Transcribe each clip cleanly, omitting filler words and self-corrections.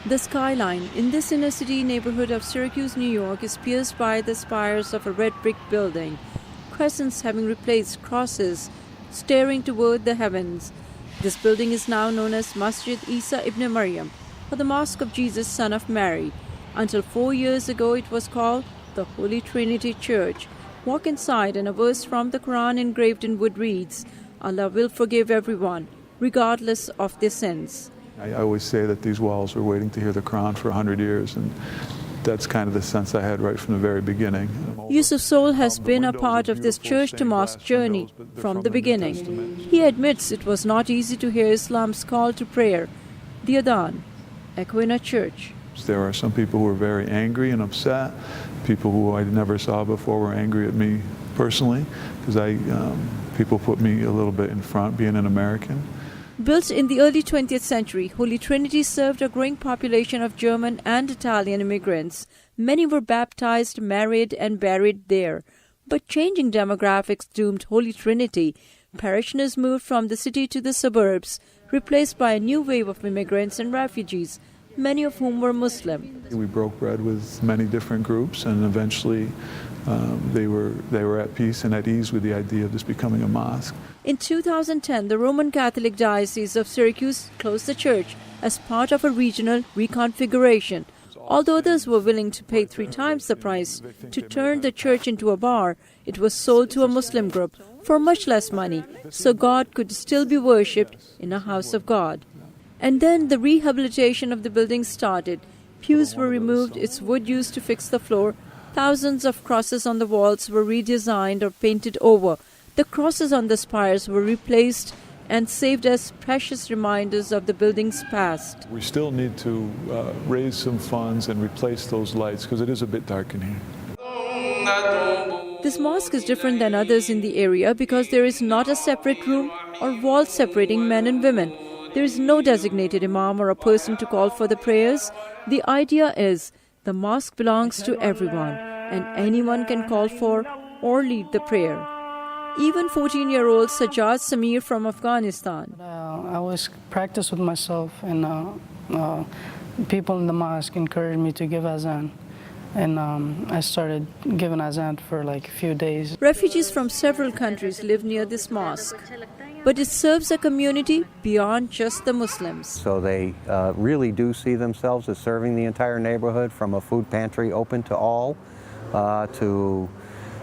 The skyline in this inner-city neighborhood of Syracuse, New York, is pierced by the spires of a red brick building, crescents having replaced crosses, staring toward the heavens. This building is now known as Masjid Isa ibn Maryam, or the Mosque of Jesus, Son of Mary. Until 4 years ago, it was called the Holy Trinity Church. Walk inside, and a verse from the Quran engraved in wood reads, "Allah will forgive everyone, regardless of their sins." I always say that these walls were waiting to hear the Quran for 100 years, and that's kind of the sense I had right from the very beginning. Yusuf Soul has been a part of this church-to-mosque journey from the beginning. He admits it was not easy to hear Islam's call to prayer, the Adhan, echo in a church. There are some people who were very angry and upset. People who I never saw before were angry at me personally, because people put me a little bit in front, being an American. Built in the early 20th century, Holy Trinity served a growing population of German and Italian immigrants. Many were baptized, married, and buried there. But changing demographics doomed Holy Trinity. Parishioners moved from the city to the suburbs, replaced by a new wave of immigrants and refugees, many of whom were Muslim. We broke bread with many different groups, and eventually they were at peace and at ease with the idea of this becoming a mosque. In 2010, the Roman Catholic Diocese of Syracuse closed the church as part of a regional reconfiguration. Although others were willing to pay 3 times the price to turn the church into a bar, it was sold to a Muslim group for much less money, so God could still be worshipped in a house of God. And then the rehabilitation of the building started. Pews were removed, its wood used to fix the floor. Thousands of crosses on the walls were redesigned or painted over. The crosses on the spires were replaced and saved as precious reminders of the building's past. We still need to raise some funds and replace those lights, because it is a bit dark in here. This mosque is different than others in the area because there is not a separate room or wall separating men and women. There is no designated imam or a person to call for the prayers. The idea is the mosque belongs to everyone, and anyone can call for or lead the prayer. Even 14-year-old Sajjad Samir from Afghanistan. I always practice with myself, and people in the mosque encouraged me to give azan. And I started giving azan for like a few days. Refugees from several countries live near this mosque, but it serves a community beyond just the Muslims. So they really do see themselves as serving the entire neighborhood, from a food pantry open to all, to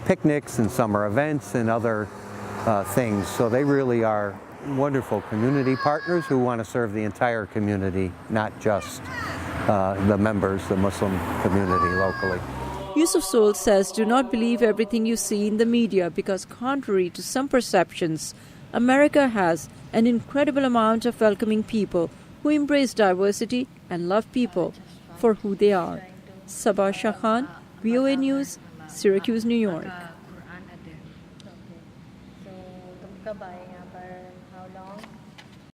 picnics and summer events and other things. So they really are wonderful community partners who want to serve the entire community, not just the members, the Muslim community locally. Yusuf Soul says, do not believe everything you see in the media, because contrary to some perceptions, America has an incredible amount of welcoming people who embrace diversity and love people for who they are. Sabah Shah Khan, VOA News, Syracuse, New York.